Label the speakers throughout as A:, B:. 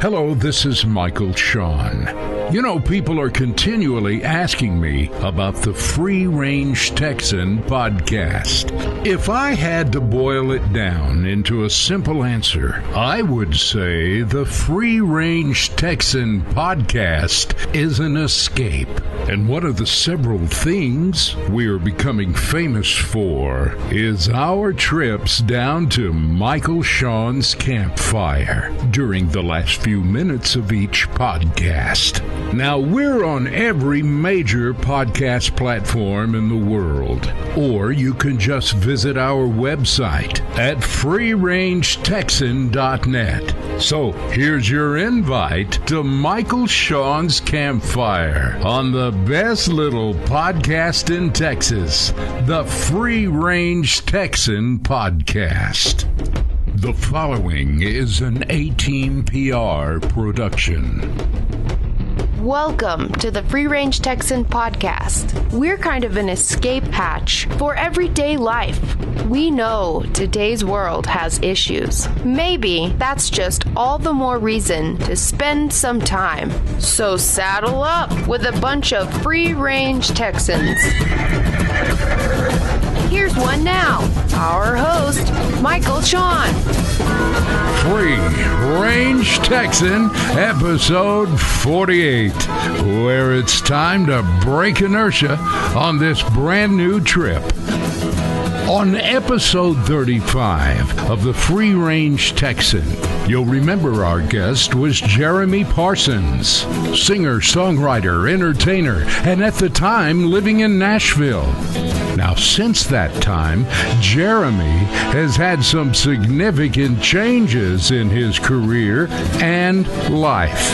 A: Hello, this is Michael Shawn. You know, people are continually asking me about the Free Range Texan podcast. If I had to boil it down into a simple answer, I would say the Free Range Texan podcast is an escape. And one of the several things we are becoming famous for is our trips down to Michael Shawn's Campfire during the last few minutes of each podcast. Now, we're on every major podcast platform in the world, or you can just visit our website at freerangetexan.net. So here's your invite to Michael Shawn's Campfire on the best little podcast in Texas, the Free Range Texan podcast. The following is an A-Team PR production.
B: Welcome to the Free Range Texan podcast. We're kind of an escape hatch for everyday life. We know today's world has issues. Maybe that's just all the more reason to spend some time. So saddle up with a bunch of Free Range Texans. Here's one now, our host, Michael Shawn.
A: Free Range Texan, episode 48, where it's time to break inertia on this brand new trip. On episode 35 of the Free Range Texan, you'll remember our guest was Jeremy Parsons, singer, songwriter, entertainer, and at the time living in Nashville. Now, since that time, Jeremy has had some significant changes in his career and life.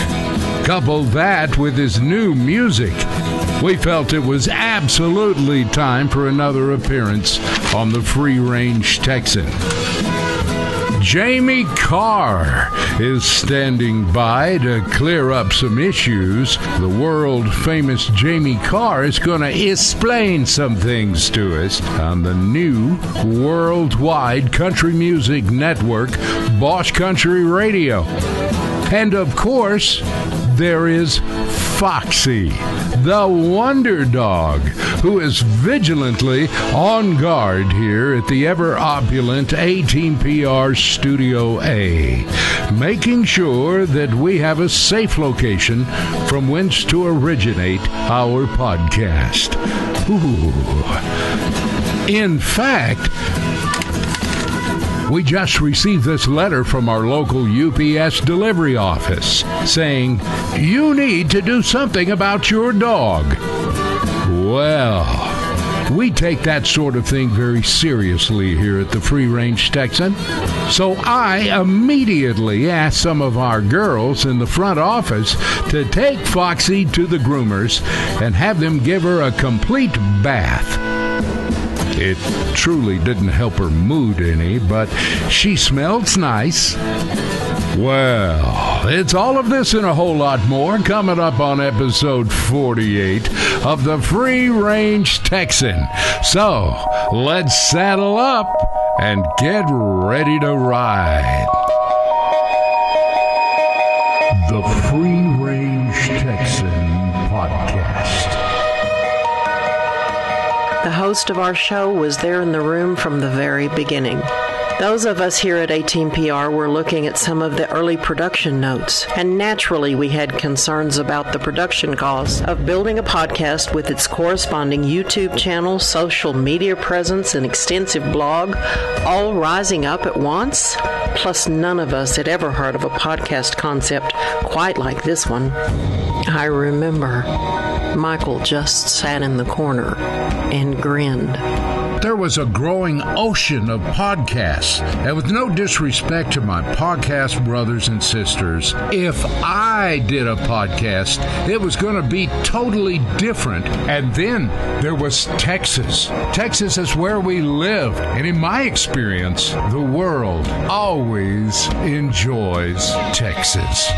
A: Couple that with his new music, we felt it was absolutely time for another appearance on the Free Range Texan. Jamie Carr is standing by to clear up some issues. The world-famous Jamie Carr is going to explain some things to us on the new worldwide country music network, Boss Country Radio. And of course, there is Foxy, the wonder dog, who is vigilantly on guard here at the ever-opulent A-Team PR Studio A, making sure that we have a safe location from whence to originate our podcast. Ooh. In fact, we just received this letter from our local UPS delivery office saying, you need to do something about your dog. Well, we take that sort of thing very seriously here at the Free Range Texan. So I immediately asked some of our girls in the front office to take Foxy to the groomers and have them give her a complete bath. It truly didn't help her mood any, but she smells nice. Well, it's all of this and a whole lot more coming up on episode 48 of the Free Range Texan. So, let's saddle up and get ready to ride. The Free Range Texan Podcast.
C: The host of our show was there in the room from the very beginning. Those of us here at A-Team PR were looking at some of the early production notes, and naturally we had concerns about the production costs of building a podcast with its corresponding YouTube channel, social media presence, and extensive blog, all rising up at once. Plus, none of us had ever heard of a podcast concept quite like this one. I remember Michael just sat in the corner and grinned.
A: There was a growing ocean of podcasts, and with no disrespect to my podcast brothers and sisters, if I did a podcast, it was going to be totally different. And then there was Texas. Texas is where we lived, and in my experience, the world always enjoys Texas.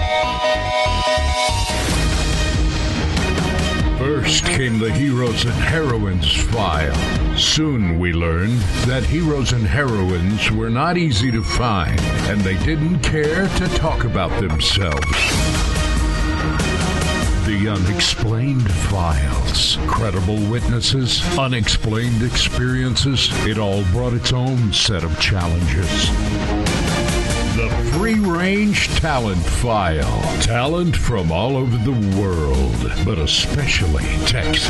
A: First came the Heroes and Heroines file. Soon we learned that heroes and heroines were not easy to find, and they didn't care to talk about themselves. The unexplained files, credible witnesses, unexplained experiences, it all brought its own set of challenges. The Free-Range Talent File. Talent from all over the world, but especially Texas.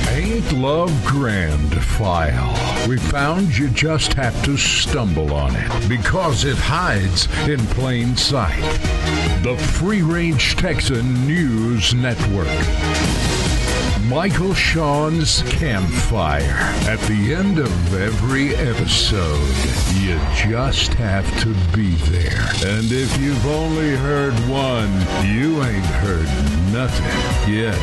A: Ain't Love Grand File. We found you just have to stumble on it because it hides in plain sight. The Free-Range Texan News Network. Michael Shawn's Campfire. At the end of every episode, you just have to be there. And if you've only heard one, you ain't heard nothing yet.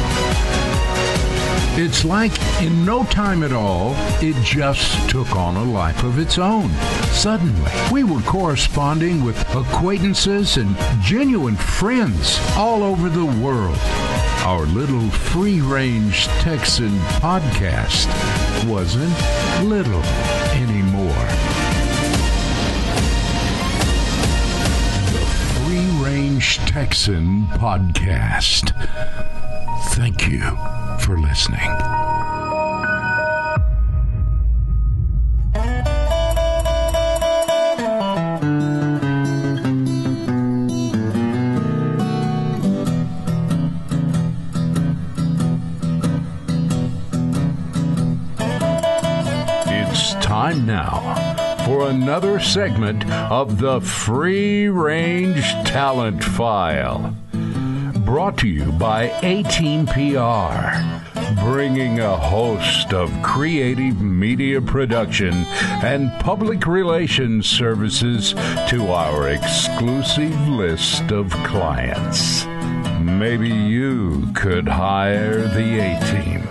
A: It's like in no time at all, it just took on a life of its own. Suddenly, we were corresponding with acquaintances and genuine friends all over the world. Our little free-range Texan podcast wasn't little anymore. The Free-Range Texan podcast. Thank you for listening. Time now for another segment of the Free Range Talent File. Brought to you by A-Team PR, bringing a host of creative media production and public relations services to our exclusive list of clients. Maybe you could hire the A-Team.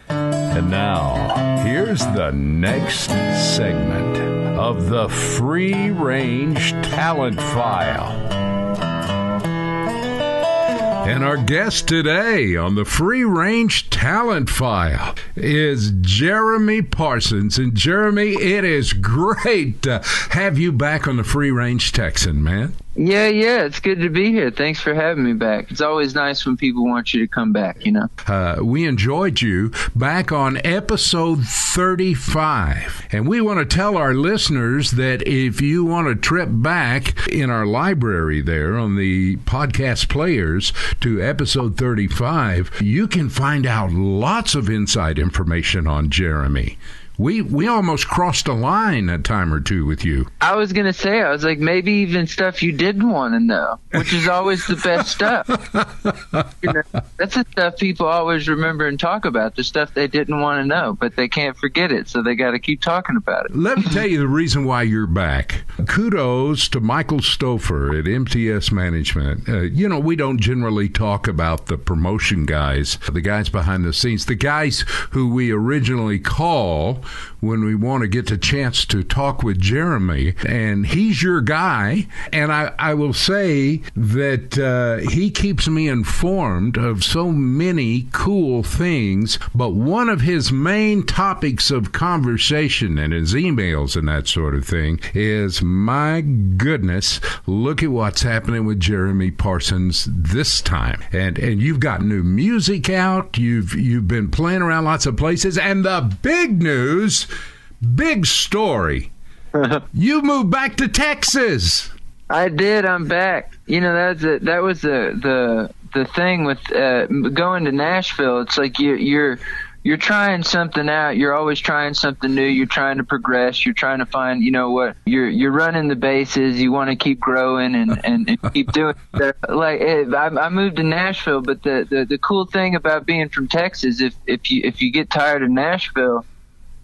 A: And now, here's the next segment of the Free Range Talent File. And our guest today on the Free Range Talent File is Jeremy Parsons. And Jeremy, it is great to have you back on the Free Range Texan, man.
D: Yeah, it's good to be here. Thanks for having me back. It's always nice when people want you to come back, you know.
A: We enjoyed you back on episode 35. And we want to tell our listeners that if you want to trip back in our library there on the podcast players to episode 35, you can find out lots of inside information on Jeremy. We almost crossed a line a time or two with you.
D: I was going to say, I was like, maybe even stuff you didn't want to know, which is always the best stuff. You know, that's the stuff people always remember and talk about, the stuff they didn't want to know, but they can't forget it, so they got to keep talking about it.
A: Let me tell you the reason why you're back. Kudos to Michael Stouffer at MTS Management. You know, we don't generally talk about the promotion guys, the guys behind the scenes, the guys who we originally call when we want to get the chance to talk with Jeremy, and he's your guy. And I will say that he keeps me informed of so many cool things, but one of his main topics of conversation and his emails and that sort of thing is, my goodness, look at what's happening with Jeremy Parsons this time. And you've got new music out, you've been playing around lots of places, and the big news, big story. You moved back to Texas.
D: I did. I'm back. You know, that was the thing with going to Nashville. It's like you're trying something out. You're always trying something new. You're trying to progress. You're trying to find, you know what, you're running the bases. You want to keep growing and keep doing that. Like I moved to Nashville, but the cool thing about being from Texas, if you get tired of Nashville,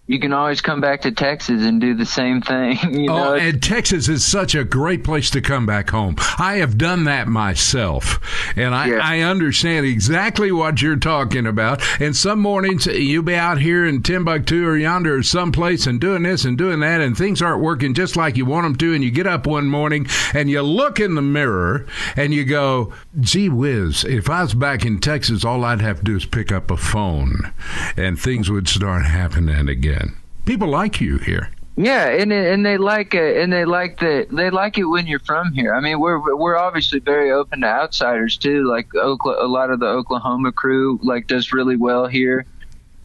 D: you can always come back to Texas and do the same thing.
A: And Texas is such a great place to come back home. I have done that myself, and I understand exactly what you're talking about. And some mornings you'll be out here in Timbuktu or yonder or someplace and doing this and doing that, and things aren't working just like you want them to, and you get up one morning and you look in the mirror and you go, gee whiz, if I was back in Texas, all I'd have to do is pick up a phone and things would start happening again. People like you here.
D: Yeah, and they like it, and they like it when you're from here. I mean, we're obviously very open to outsiders too. Like a lot of the Oklahoma crew does really well here.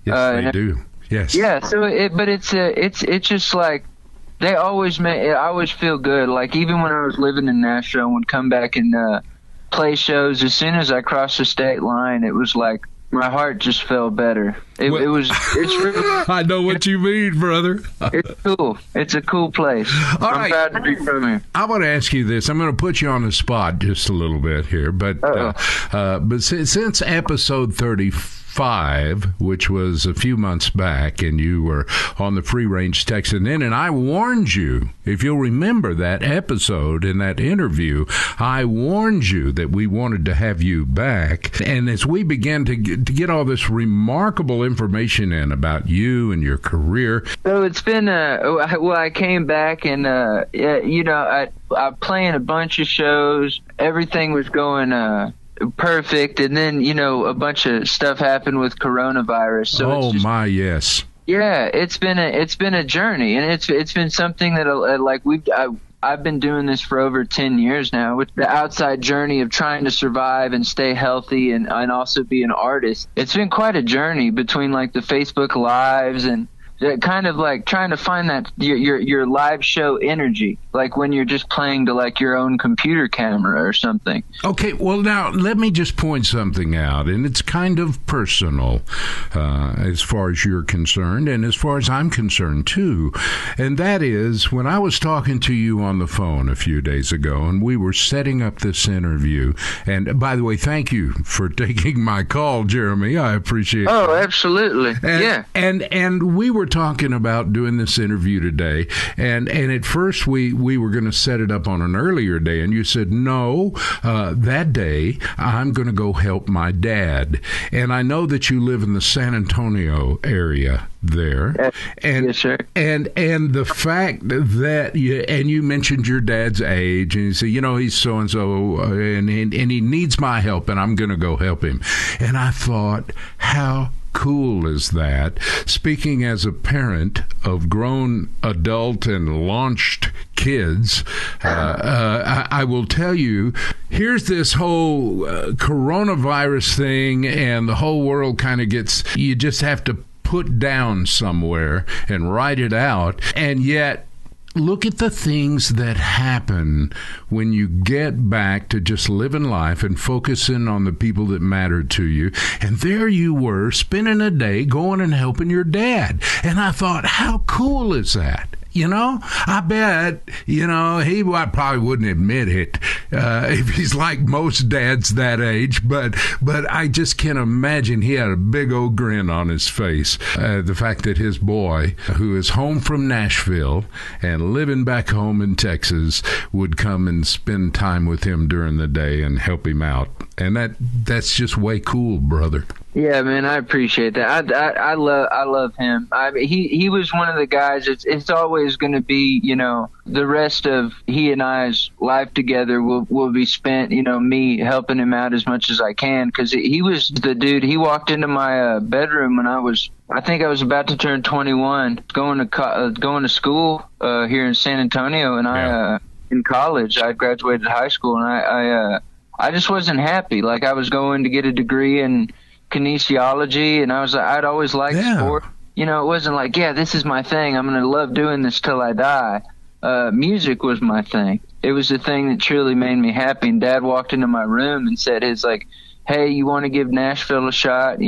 A: Yes, they do. Yes.
D: Yeah. So it's just like they always I always feel good. Like even when I was living in Nashville and would come back and play shows, as soon as I crossed the state line, it was like my heart just felt better. It's really,
A: I know what you mean, brother.
D: It's cool. It's a cool place. I'm proud to be from here.
A: I want to ask you this. I'm going to put you on the spot just a little bit here, but since episode 35, which was a few months back, and you were on the Free Range Texan Inn, and I warned you, if you'll remember that episode in that interview, I warned you that we wanted to have you back. And as we began to get all this remarkable information in about you and your career.
D: So it's been, I came back and, I playing a bunch of shows. Everything was going, perfect, and then a bunch of stuff happened with coronavirus. So
A: yes.
D: Yeah, it's been a journey, and it's been something that I've been doing this for over 10 years now, with the outside journey of trying to survive and stay healthy and also be an artist. It's been quite a journey between the Facebook Lives and kind of trying to find that your live show energy, like when you're just playing to your own computer camera or something.
A: Okay, well now let me just point something out, and it's kind of personal as far as you're concerned and as far as I'm concerned too, and that is when I was talking to you on the phone a few days ago and we were setting up this interview, and by the way, thank you for taking my call, Jeremy. I appreciate it.
D: Oh, absolutely.
A: And we were talking about doing this interview today, and at first we were going to set it up on an earlier day, and you said no, that day I'm going to go help my dad. And I know that you live in the San Antonio area there, and
D: yes, sir.
A: And the fact that you mentioned your dad's age, and you say, he's so and so, and he needs my help, and I'm going to go help him. And I thought, how cool is that? Speaking as a parent of grown adult and launched kids, I will tell you, here's this whole coronavirus thing, and the whole world kind of you just have to put down somewhere and write it out, and yet look at the things that happen when you get back to just living life and focusing on the people that matter to you. And there you were, spending a day going and helping your dad. And I thought, how cool is that? I bet, he probably wouldn't admit it if he's like most dads that age, but I just can't imagine he had a big old grin on his face. The fact that his boy, who is home from Nashville and living back home in Texas, would come and spend time with him during the day and help him out. And that's just way cool, brother.
D: Yeah, man, I appreciate that. I love him. He was one of the guys. It's always going to be, the rest of he and I's life together will be spent, me helping him out as much as I can, because he was the dude. He walked into my bedroom when I think I was about to turn 21, going to school here in San Antonio, and I in college. I graduated high school, and I just wasn't happy. Like, I was going to get a degree in kinesiology, and I'd always liked sport. It wasn't like, this is my thing, I'm going to love doing this till I die. Music was my thing. It was the thing that truly made me happy. And Dad walked into my room and said, hey, you want to give Nashville a shot?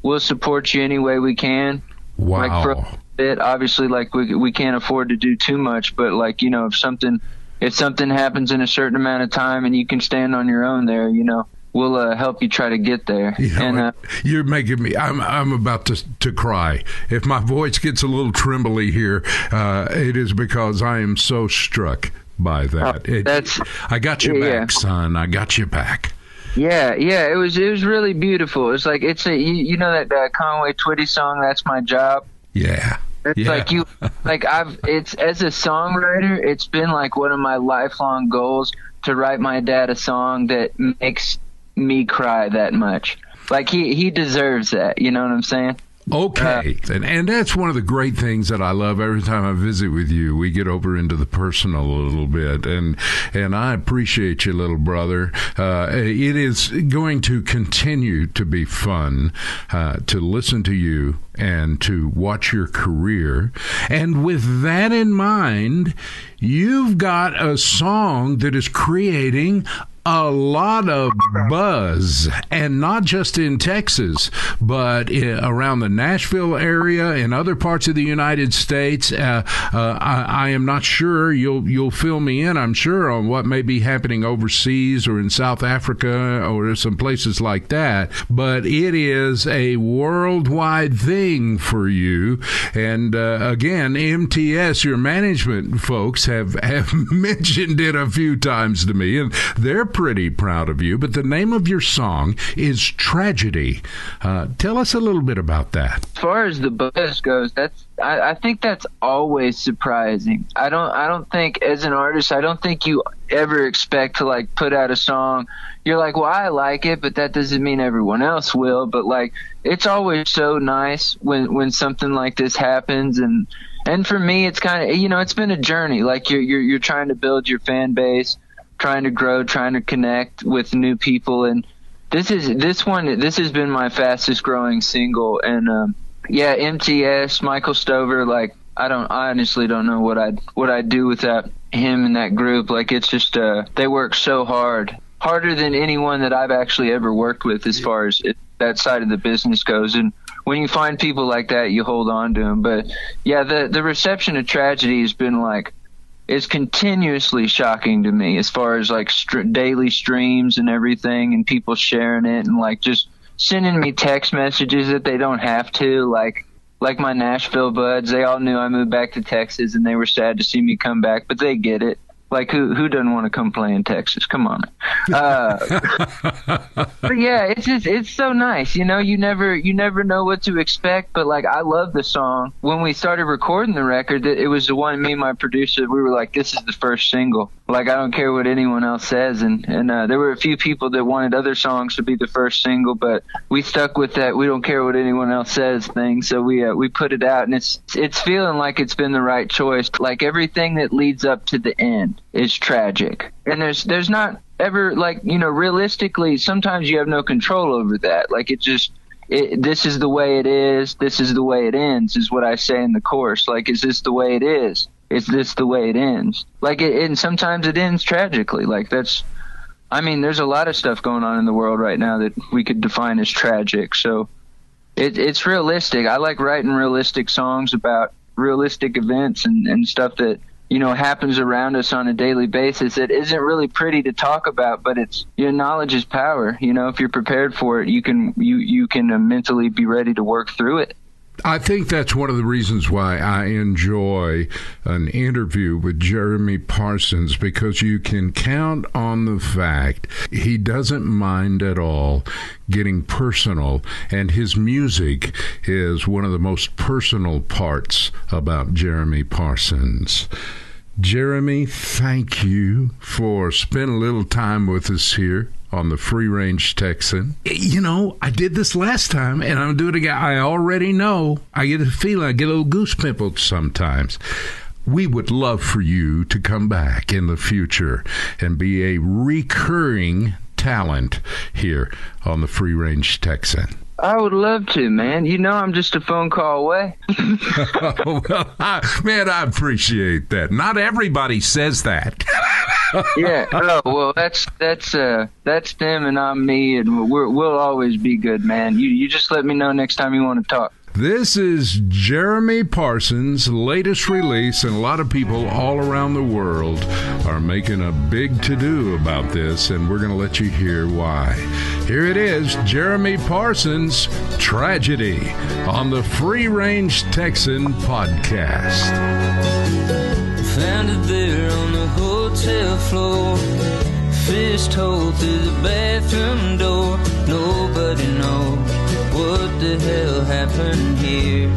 D: We'll support you any way we can.
A: Wow.
D: For a bit, obviously, we can't afford to do too much, but if something happens in a certain amount of time and you can stand on your own there, we'll help you try to get there.
A: You're making me. I'm about to cry. If my voice gets a little trembly here, it is because I am so struck by that. I got your back, son. I got your back.
D: Yeah. It was really beautiful. It's like you know that Conway Twitty song, "That's My Job."
A: Yeah.
D: It's it's as a songwriter, it's been like one of my lifelong goals to write my dad a song that makes me cry that much. Like he deserves that. You know what I'm saying?
A: Okay. And that's one of the great things that I love every time I visit with you. We get over into the personal a little bit, and I appreciate you, little brother. It is going to continue to be fun to listen to you and to watch your career. And with that in mind, you've got a song that is creating a lot of buzz, and not just in Texas, but around the Nashville area and other parts of the United States. I am not sure. You'll fill me in, I'm sure, on what may be happening overseas or in South Africa or some places like that. But it is a worldwide thing for you. And again, MTS, your management folks, have mentioned it a few times to me, and they're pretty proud of you. But the name of your song is Tragedy. Tell us a little bit about that.
D: As far as the buzz goes, I think that's always surprising. I don't think, as an artist, I don't think you ever expect to like put out a song. You're like, well, I like it, but that doesn't mean everyone else will. But like, it's always so nice when something like this happens. And for me, it's kind of, it's been a journey. Like you're trying to build your fan base, trying to grow, trying to connect with new people. And this has been my fastest growing single. And, MTS, Michael Stover, like, I honestly don't know what I'd do without him and that group. Like, it's just, they work so harder than anyone that I've actually ever worked with as far as that side of the business goes. And when you find people like that, you hold on to them. But yeah, the reception of Tragedy has been like, is continuously shocking to me as far as like daily streams and everything, and people sharing it and like just sending me text messages that they don't have to. Like my Nashville buds, they all knew I moved back to Texas and they were sad to see me come back, but they get it. Like who doesn't want to come play in Texas? Come on. But yeah, it's so nice. You never know what to expect. But like, I love the song. When we started recording the record, it was the one, me and my producer, we were like, this is the first single. Like, I don't care what anyone else says. And there were a few people that wanted other songs to be the first single, but we stuck with that we don't care what anyone else says thing. So we put it out, and it's feeling like it's been the right choice. Like, everything that leads up to the end is tragic, and there's not ever, like, realistically, sometimes you have no control over that. Like, this is the way it is, this is the way it ends, is what I say in the chorus. Like, is this the way it is this the way it ends? Like, and sometimes it ends tragically. Like, there's a lot of stuff going on in the world right now that we could define as tragic. So it's realistic. I like writing realistic songs about realistic events and stuff that happens around us on a daily basis. It isn't really pretty to talk about, but knowledge is power. If you're prepared for it, you can mentally be ready to work through it.
A: I think that's one of the reasons why I enjoy an interview with Jeremy Parsons, because you can count on the fact he doesn't mind at all getting personal, and his music is one of the most personal parts about Jeremy Parsons. Jeremy, thank you for spending a little time with us here on the Free Range Texan. I did this last time, and I'm doing it again. I already know. I get a feeling. I get a little goose pimples sometimes. We would love for you to come back in the future and be a recurring talent here on the Free Range Texan.
D: I would love to, man. I'm just a phone call away.
A: Well, I appreciate that. Not everybody says that.
D: Yeah. Oh, well, that's them and I'm me, and we'll always be good, man. You just let me know next time you want to talk.
A: This is Jeremy Parsons' latest release, and a lot of people all around the world are making a big to-do about this, and we're going to let you hear why. Here it is, Jeremy Parsons' Tragedy on the Free Range Texan podcast.
E: Found it there on the hotel floor, fist hole through the bathroom door. Nobody knows what the hell happened here.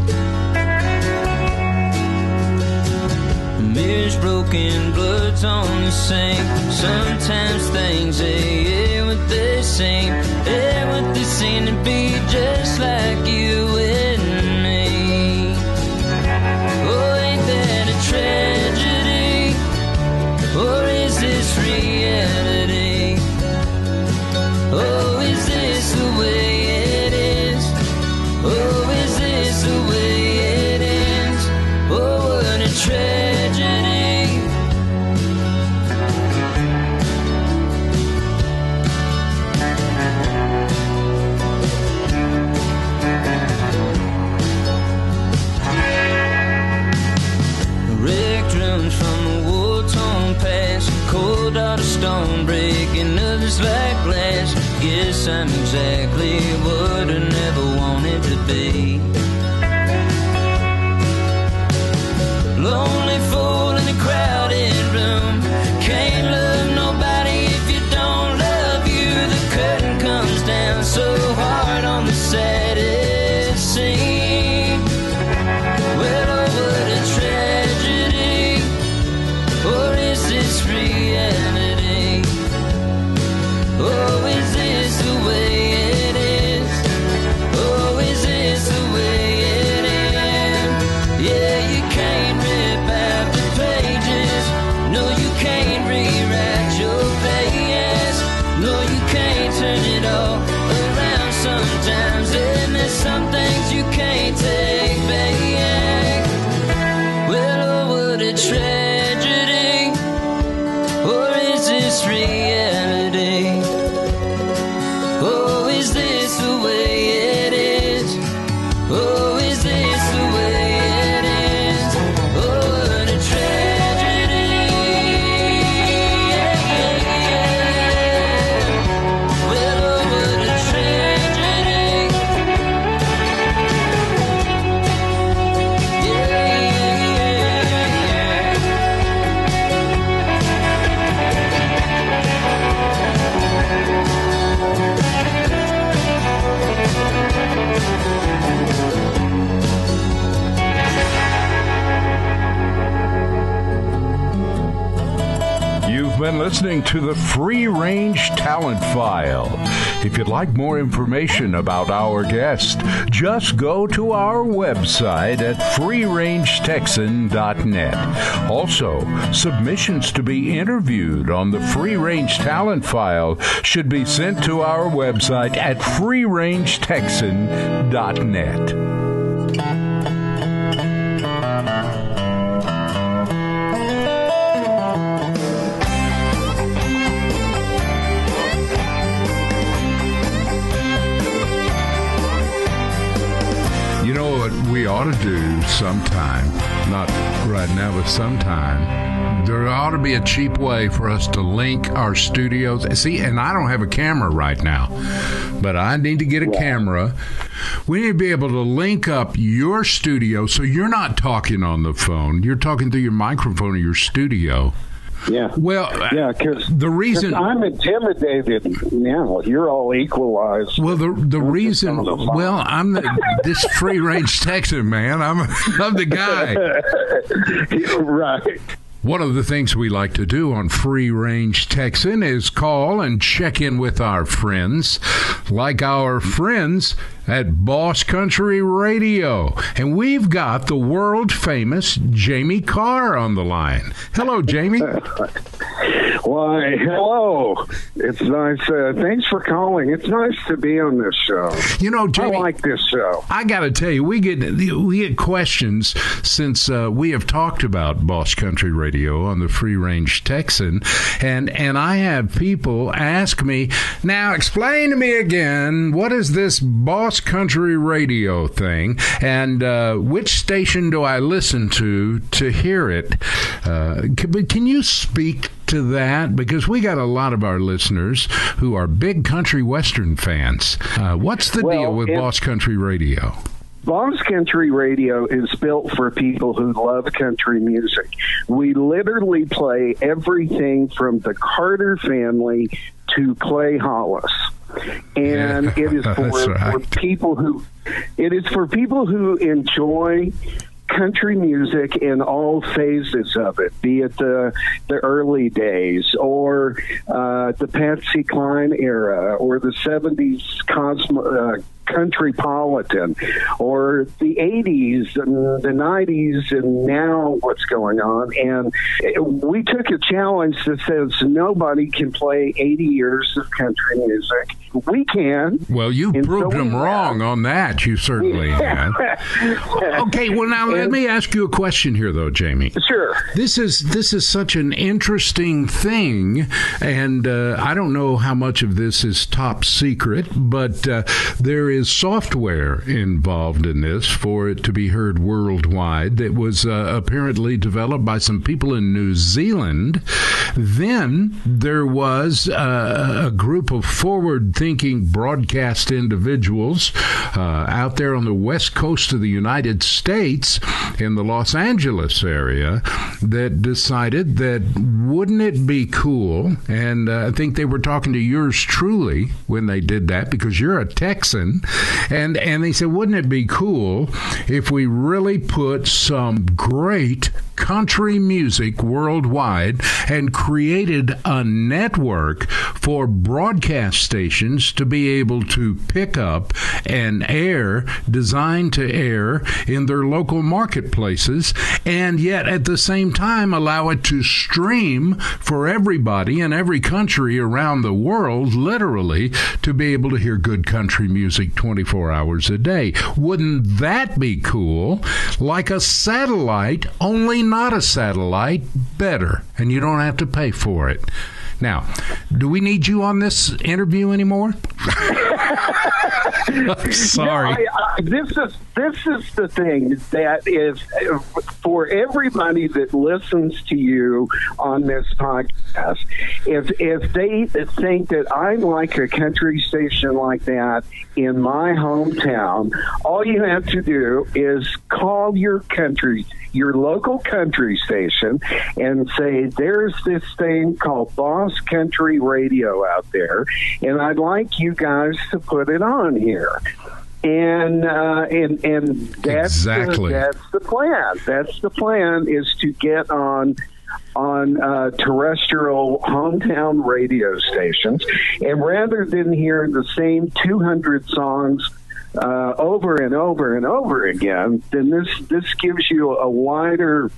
E: Mirrors broken, blood's on the sink. Sometimes things ain't what they seem. Ain't what they seem to be, just like you and me. Oh, ain't that a tragedy? Or is this reality? Oh, is this the way it is? Oh, is this the way it ends? Oh, what a tragedy. Wreck drums from a war-torn past, cold out of stone, breaking others like glass. Guess I'm exactly what I never wanted to be. Lonely fool in a crowded room. Can't love nobody if you don't love you. The curtain comes down so hard on the saddest scene. Well, oh, what a tragedy. Or is this reality? Oh, is this the way it is? Oh, is this the way it ends? Yeah, you can't rip out the pages. No, you can't rewrite your past. No, you can't turn it all around sometimes. And there's some things you can't take back. Well, oh, what a tragedy. Or is this reality? Oh, is this the way it is? Oh, is this the way it is? Oh, what a tragedy. Yeah, yeah, yeah. Well, oh, what a tragedy. Yeah, yeah,
A: You've been listening to the Free Range Talent File. If you'd like more information about our guest, just go to our website at freerangetexan.net. Also, submissions to be interviewed on the Free Range Talent File should be sent to our website at freerangetexan.net. You know what we ought to do sometime, not right now, but sometime, there ought to be a cheap way for us to link our studios. See, and I don't have a camera right now, but I need to get a camera. We need to be able to link up your studio so you're not talking on the phone. You're talking through your microphone in your studio.
F: Yeah.
A: Well,
F: yeah, because
A: the reason
F: I'm intimidated now. You're all equalized.
A: Well, the reason. Well, I'm this free range Texan man. I'm the guy.
F: Right.
A: One of the things we like to do on Free Range Texan is call and check in with our friends, like our friends at Boss Country Radio. And we've got the world-famous Jamie Carr on the line. Hello, Jamie.
F: Why, hello. It's nice. Thanks for calling. It's nice to be on this show.
A: You know, Jamie,
F: I like this show.
A: I got to tell you, we get questions since we have talked about Boss Country Radio on the Free Range Texan, and I have people ask me, now explain to me again, what is this Boss Boss Country Radio thing, and which station do I listen to hear it? Can you speak to that? Because we got a lot of our listeners who are big country western fans. What's the deal with Boss Country Radio?
F: Boss Country Radio is built for people who love country music. We literally play everything from the Carter Family to Clay Hollis. And it is for people who enjoy country music in all phases of it, be it the early days or the Patsy Cline era or the 70s countrypolitan, or the 80s and the 90s, and now what's going on. And we took a challenge that says nobody can play 80 years of country music. We can.
A: Well, you proved them wrong on that. You certainly have. Okay, well, now let me ask you a question here, though, Jamie.
F: Sure.
A: This is such an interesting thing, and I don't know how much of this is top secret, but there is software involved in this for it to be heard worldwide that was apparently developed by some people in New Zealand. Then there was a group of forward-thinking broadcast individuals out there on the west coast of the United States in the Los Angeles area that decided that wouldn't it be cool, and I think they were talking to yours truly when they did that, because you're a Texan, and they said, wouldn't it be cool if we really put some great country music worldwide and created a network for broadcast stations to be able to pick up and air, designed to air in their local marketplaces, and yet at the same time allow it to stream for everybody in every country around the world, literally, to be able to hear good country music 24 hours a day. Wouldn't that be cool? Like a satellite, only not a satellite, better, and you don't have to pay for it. Now, do we need you on this interview anymore? Sorry.
F: No, this is the thing that is for everybody that listens to you on this podcast. If they think that I like a country station like that in my hometown, all you have to do is call your local country station and say, there's this thing called Boss Country Radio out there, and I'd like you guys to put it on here. And that's
A: exactly
F: that's the plan. That's the plan, is to get on terrestrial hometown radio stations, and rather than hear the same 200 songs over and over and over again, then this gives you a wider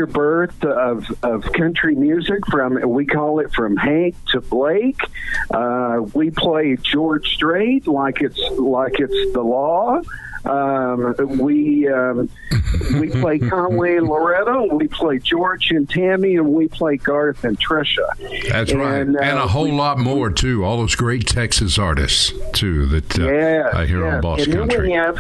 F: berth of country music. We call it from Hank to Blake. We play George Strait like it's the law. We play Conway and Loretto, we play George and Tammy, and we play Garth and Trisha.
A: That's right. And a whole lot more, too. All those great Texas artists, too, that I hear on Boss Country.
F: Then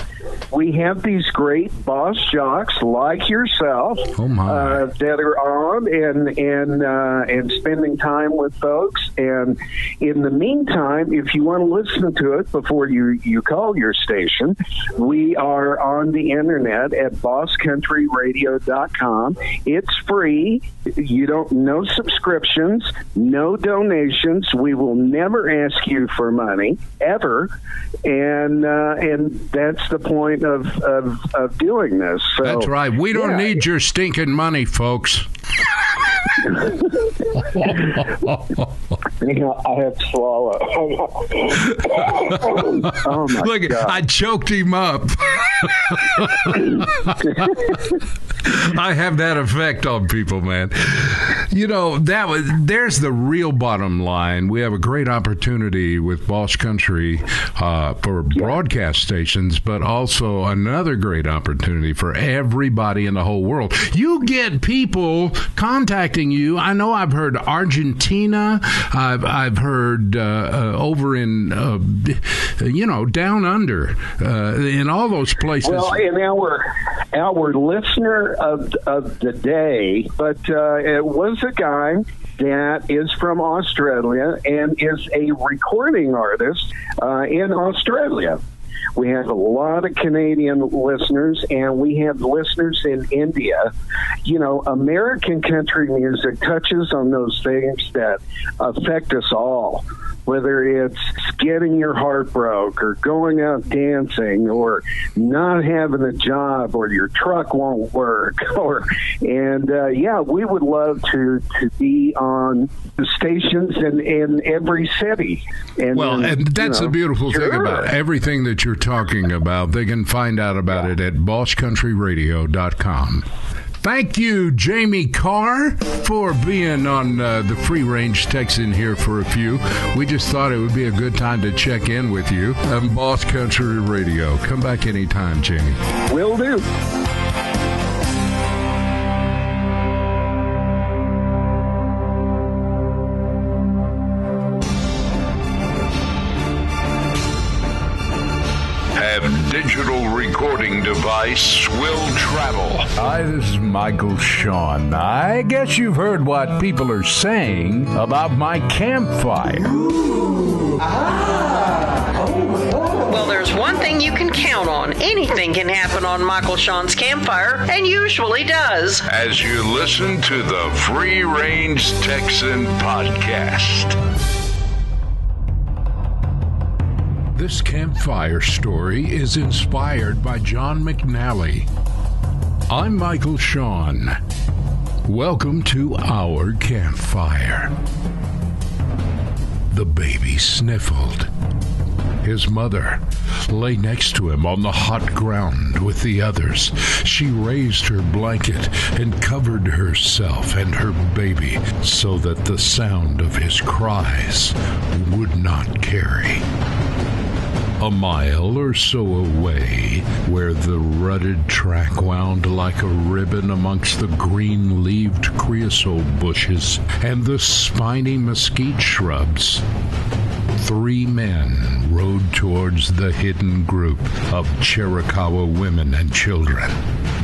F: we have these great boss jocks like yourself that are on and spending time with folks. And in the meantime, if you want to listen to it before you call your station, we are on the internet at bosscountryradio.com. It's free. No subscriptions, no donations. We will never ask you for money ever, and that's the point of doing this. So,
A: that's right. We don't need your stinking money, folks.
F: I have to swallow. Oh my
A: Look,
F: God.
A: I choked him up. I have that effect on people, man. There's the real bottom line. We have a great opportunity with Boss Country for broadcast stations, but also another great opportunity for everybody in the whole world. You get people contacting you. I know I've heard Argentina. I've heard over in, down under, in all those places.
F: Well, in our listener of the day, but it was a guy that is from Australia and is a recording artist in Australia. We have a lot of Canadian listeners, and we have listeners in India. American country music touches on those things that affect us all, whether it's getting your heart broke or going out dancing or not having a job or your truck won't work. We would love to be on the stations in every city. And
A: that's the beautiful thing about everything that you're talking about. They can find out about it at bosscountryradio.com. Thank you, Jamie Carr, for being on the Free Range Texan here for a few. We just thought it would be a good time to check in with you on Boss Country Radio. Come back anytime, Jamie.
F: Will do.
A: Digital recording device will travel. Hi, this is Michael Shawn. I guess you've heard what people are saying about my Campfire.
C: Well, there's one thing you can count on. Anything can happen on Michael Shawn's Campfire, and usually does.
A: As you listen to the Free Range Texan podcast. This Campfire story is inspired by John McNally. I'm Michael Shawn. Welcome to our Campfire. The baby sniffled. His mother lay next to him on the hot ground with the others. She raised her blanket and covered herself and her baby so that the sound of his cries would not carry. A mile or so away, where the rutted track wound like a ribbon amongst the green-leaved creosote bushes and the spiny mesquite shrubs, 3 men rode towards the hidden group of Chiricahua women and children.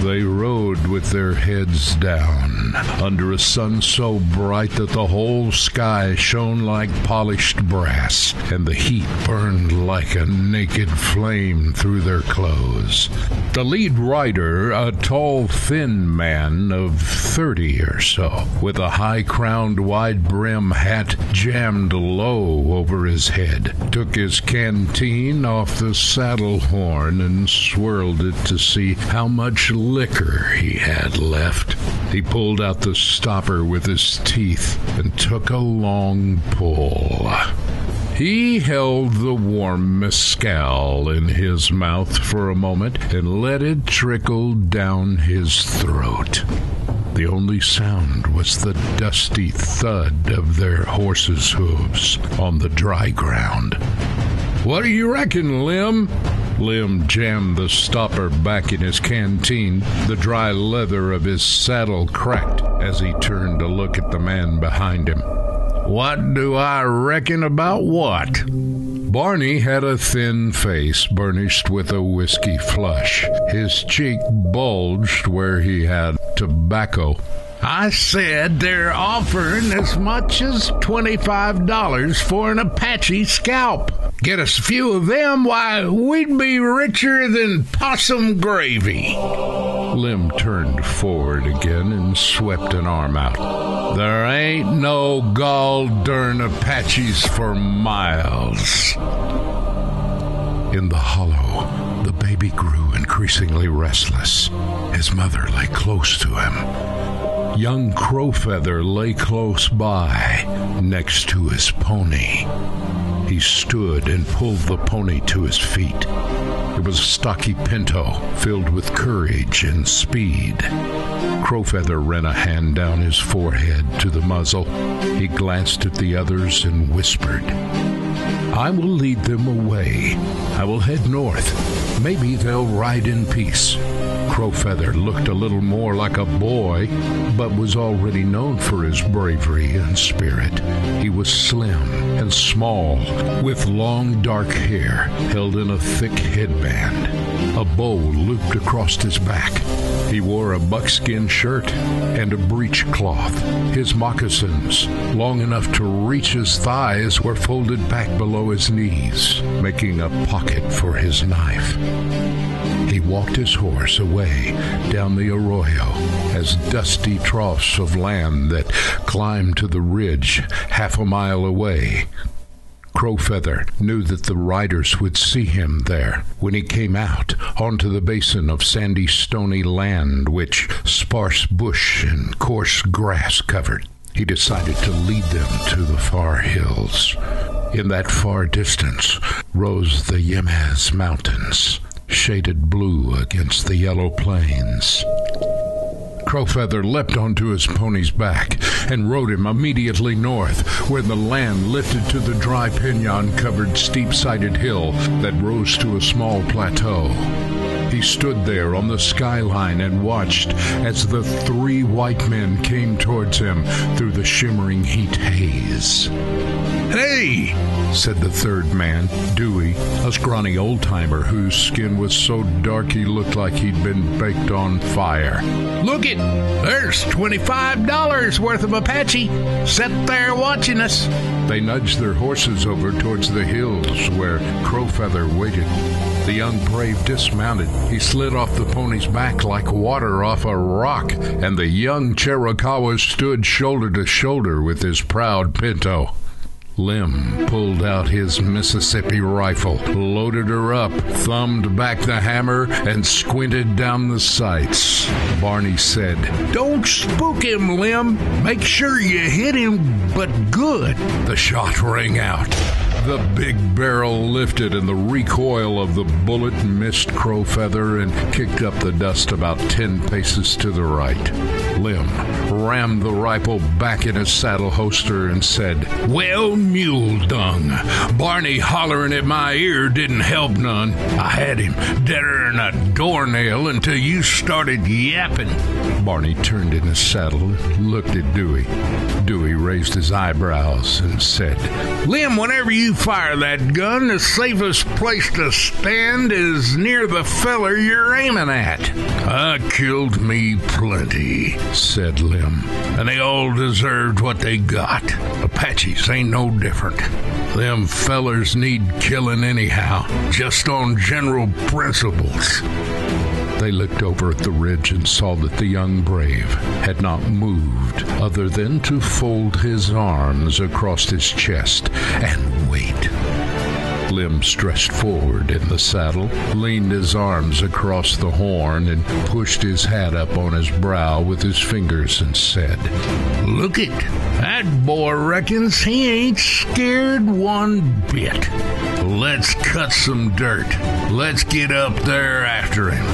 A: They rode with their heads down, under a sun so bright that the whole sky shone like polished brass, and the heat burned like a naked flame through their clothes. The lead rider, a tall, thin man of 30 or so, with a high-crowned, wide-brim hat jammed low over his head, took his canteen off the saddle horn and swirled it to see how much liquor he had left. He pulled out the stopper with his teeth and took a long pull. He held the warm mescal in his mouth for a moment and let it trickle down his throat. The only sound was the dusty thud of their horses' hooves on the dry ground. "What do you reckon, Lim?" Lim jammed the stopper back in his canteen. The dry leather of his saddle cracked as he turned to look at the man behind him. "What do I reckon about what?" Barney had a thin face burnished with a whiskey flush. His cheek bulged where he had tobacco. "I said they're offering as much as $25 for an Apache scalp. Get us a few of them, why, we'd be richer than possum gravy." Lim turned forward again and swept an arm out. "There ain't no gall-darn Apaches for miles." In the hollow, the baby grew increasingly restless. His mother lay close to him. Young Crowfeather lay close by, next to his pony. He stood and pulled the pony to his feet. It was a stocky pinto, filled with courage and speed. Crowfeather ran a hand down his forehead to the muzzle. He glanced at the others and whispered, "I will lead them away. I will head north. Maybe they'll ride in peace." Crowfeather looked a little more like a boy, but was already known for his bravery and spirit. He was slim and small, with long dark hair held in a thick headband. A bow looped across his back. He wore a buckskin shirt and a breechcloth. His moccasins, long enough to reach his thighs, were folded back below his knees, making a pocket for his knife. He walked his horse away down the arroyo as dusty troughs of land that climbed to the ridge half a mile away. Crowfeather knew that the riders would see him there when he came out onto the basin of sandy, stony land which sparse bush and coarse grass covered. He decided to lead them to the far hills. In that far distance rose the Yemez Mountains, shaded blue against the yellow plains. Crowfeather leapt onto his pony's back and rode him immediately north, where the land lifted to the dry pinyon-covered steep-sided hill that rose to a small plateau. He stood there on the skyline and watched as the 3 white men came towards him through the shimmering heat haze. "Hey!" said the third man, Dewey, a scrawny old-timer whose skin was so dark he looked like he'd been baked on fire. "Look it! There's $25 worth of Apache set there watching us." They nudged their horses over towards the hills where Crowfeather waited. The young brave dismounted. He slid off the pony's back like water off a rock, and the young Chiricahua stood shoulder to shoulder with his proud pinto. Lim pulled out his Mississippi rifle, loaded her up, thumbed back the hammer, and squinted down the sights. Barney said, "Don't spook him, Lim. Make sure you hit him, but good." The shot rang out. The big barrel lifted, and the recoil of the bullet missed Crowfeather and kicked up the dust about 10 paces to the right. Lim rammed the rifle back in his saddle holster and said, "Well, mule dung. Barney hollering at my ear didn't help none. I had him deader than a doornail until you started yapping." Barney turned in his saddle and looked at Dewey. Dewey raised his eyebrows and said, "Lim, whenever you fire that gun, the safest place to stand is near the feller you're aiming at." "I killed me plenty," said Lim, "and they all deserved what they got. Apaches ain't no different. Them fellers need killing anyhow, just on general principles." They looked over at the ridge and saw that the young brave had not moved other than to fold his arms across his chest and wait. Lim stretched forward in the saddle, leaned his arms across the horn, and pushed his hat up on his brow with his fingers and said, "Look it! That boy reckons he ain't scared one bit. Let's cut some dirt. Let's get up there after him."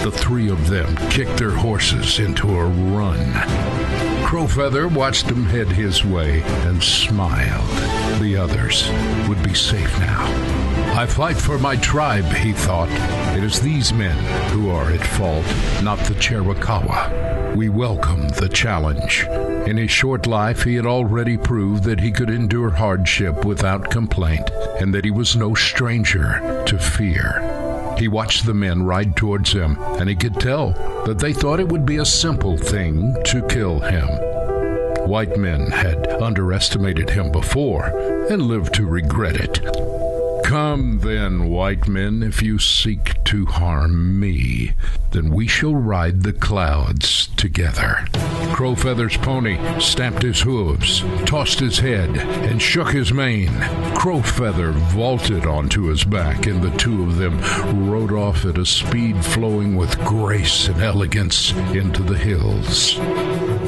A: The 3 of them kicked their horses into a run. Crowfeather watched them head his way and smiled. The others would be safe now. "I fight for my tribe," he thought. "It is these men who are at fault, not the Chiricahua. We welcome the challenge." In his short life, he had already proved that he could endure hardship without complaint, and that he was no stranger to fear. He watched the men ride towards him, and he could tell that they thought it would be a simple thing to kill him. White men had underestimated him before and lived to regret it. "Come then, white men, if you seek to harm me, then we shall ride the clouds together." Crowfeather's pony stamped his hooves, tossed his head, and shook his mane. Crowfeather vaulted onto his back, and the 2 of them rode off at a speed flowing with grace and elegance into the hills.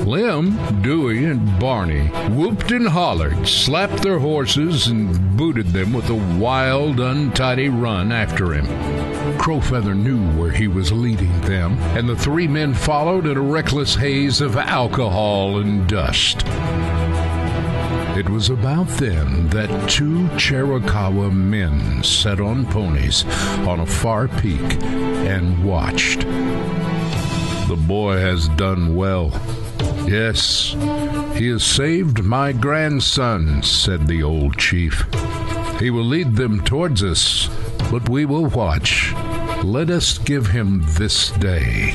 A: Lim, Dewey, and Barney whooped and hollered, slapped their horses, and booted them with a wild, untidy run after him. Crowfeather knew where he was leading them, and the 3 men followed in a reckless haze of alcohol and dust. It was about then that 2 Chiricahua men sat on ponies on a far peak and watched. The boy has done well. Yes, he has saved my grandson, said the old chief. He will lead them towards us, but we will watch. Let us give him this day.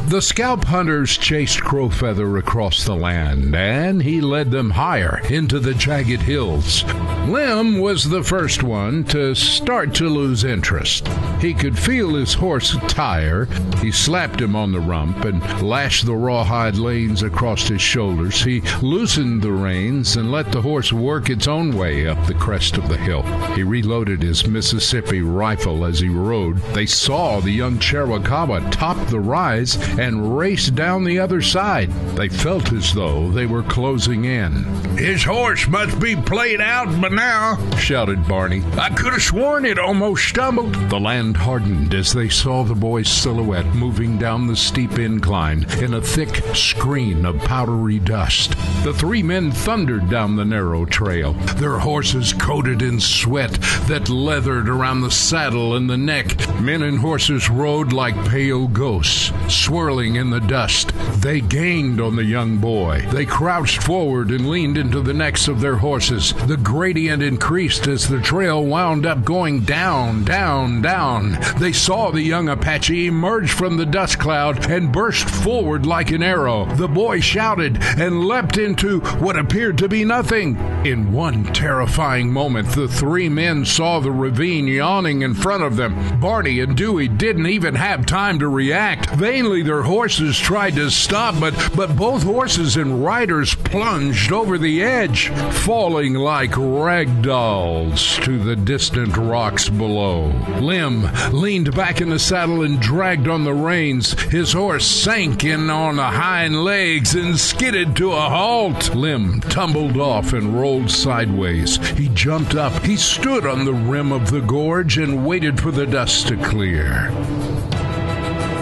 A: The scalp hunters chased Crowfeather across the land, and he led them higher into the jagged hills. Lim was the first one to start to lose interest. He could feel his horse tire. He slapped him on the rump and lashed the rawhide reins across his shoulders. He loosened the reins and let the horse work its own way up the crest of the hill. He reloaded his Mississippi rifle as he rode. They saw the young Chiricahua top the rise and raced down the other side. They felt as though they were closing in.
G: His horse must be played out by now, shouted Barney. I could have sworn it almost stumbled.
A: The land hardened as they saw the boy's silhouette moving down the steep incline in a thick screen of powdery dust. The three men thundered down the narrow trail, their horses coated in sweat that leathered around the saddle and the neck. Men and horses rode like pale ghosts, swirling in the dust. They gained on the young boy. They crouched forward and leaned into the necks of their horses. The gradient increased as the trail wound up, going down, down, down. They saw the young Apache emerge from the dust cloud and burst forward like an arrow. The boy shouted and leapt into what appeared to be nothing. In one terrifying moment, the three men saw the ravine yawning in front of them. Barney and Dewey didn't even have time to react. Vainly their horses tried to stop, but both horses and riders plunged over the edge, falling like rag dolls to the distant rocks below. Lim leaned back in the saddle and dragged on the reins. His horse sank in on the hind legs and skidded to a halt. Lim tumbled off and rolled sideways. He jumped up. He stood on the rim of the gorge and waited for the dust to clear.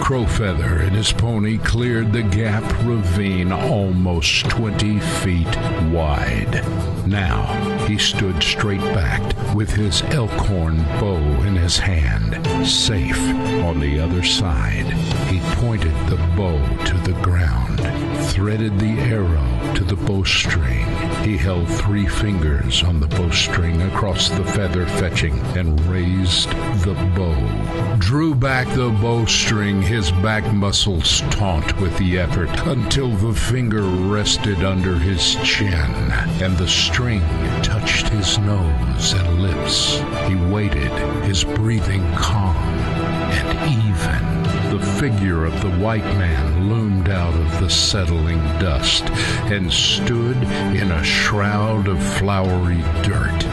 A: Crowfeather and his pony cleared the gap ravine almost 20 feet wide. Now he stood straight-backed with his elkhorn bow in his hand, safe on the other side. He pointed the bow to the ground, threaded the arrow to the bowstring. He held 3 fingers on the bowstring across the feather fetching and raised the bow. Drew back the bowstring, his back muscles taut with the effort, until the finger rested under his chin and the string touched his nose and lips. He waited, his breathing calm and even. The figure of the white man loomed out of the settling dust and stood in a shroud of flowery dirt.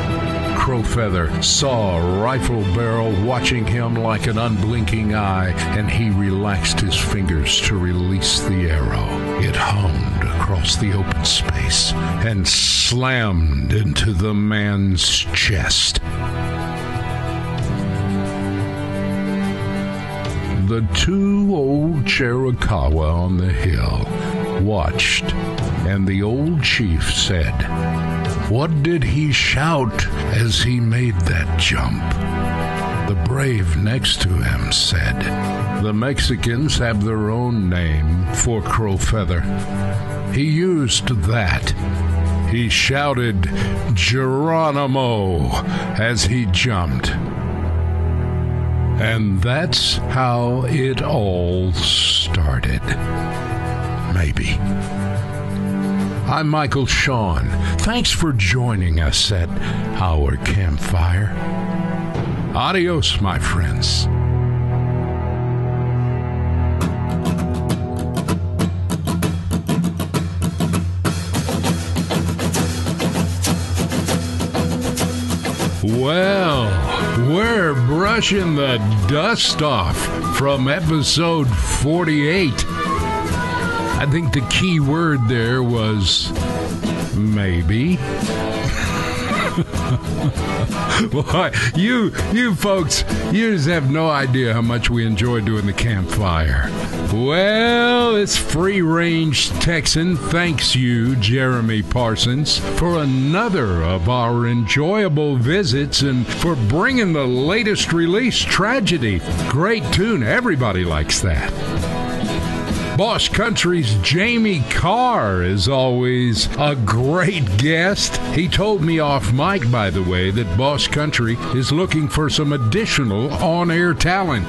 A: Crowfeather saw a rifle barrel watching him like an unblinking eye, and he relaxed his fingers to release the arrow. It hummed across the open space and slammed into the man's chest. The 2 old Chiricahua on the hill watched, and the old chief said, "What did he shout as he made that jump?" The brave next to him said, "The Mexicans have their own name for Crowfeather. He used that. He shouted Geronimo as he jumped." And that's how it all started. Maybe. I'm Michael Shawn. Thanks for joining us at our campfire. Adios, my friends. Well, we're brushing the dust off from episode 48. I think the key word there was maybe. Boy, you folks, you just have no idea how much we enjoy doing the campfire. Well, it's Free Range Texan. Thanks you, Jeremy Parsons, for another of our enjoyable visits and for bringing the latest release, Tragedy. Great tune. Everybody likes that. Boss Country's Jamie Carr is always a great guest. He told me off mic, by the way, that Boss Country is looking for some additional on-air talent.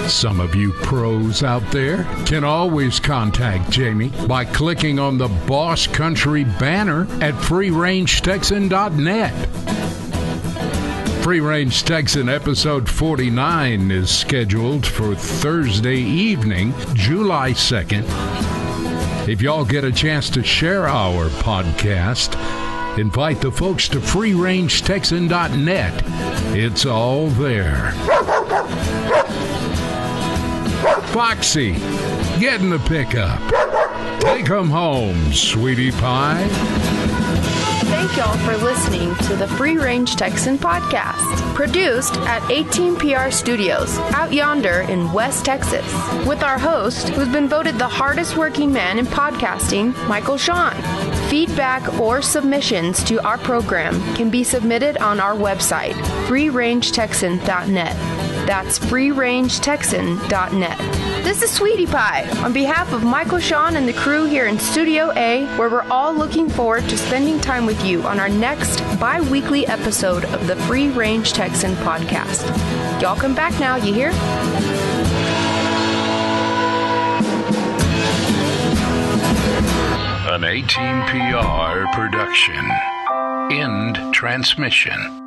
A: Some of you pros out there can always contact Jamie by clicking on the Boss Country banner at freerangetexan.net. Free Range Texan episode 49 is scheduled for Thursday evening, July 2nd. If y'all get a chance to share our podcast, invite the folks to freerangetexan.net. It's all there. Foxy, get in the pickup. Take 'em home, sweetie pie.
B: Thank y'all for listening to the Free Range Texan podcast, produced at 18PR Studios, out yonder in West Texas, with our host, who's been voted the hardest working man in podcasting, Michael Shawn. Feedback or submissions to our program can be submitted on our website, freerangetexan.net. That's freerangetexan.net. This is Sweetie Pie, on behalf of Michael Shawn and the crew here in Studio A, where we're all looking forward to spending time with you on our next bi-weekly episode of the Free Range Texan podcast. Y'all come back now, you hear?
A: An 18PR production. End transmission.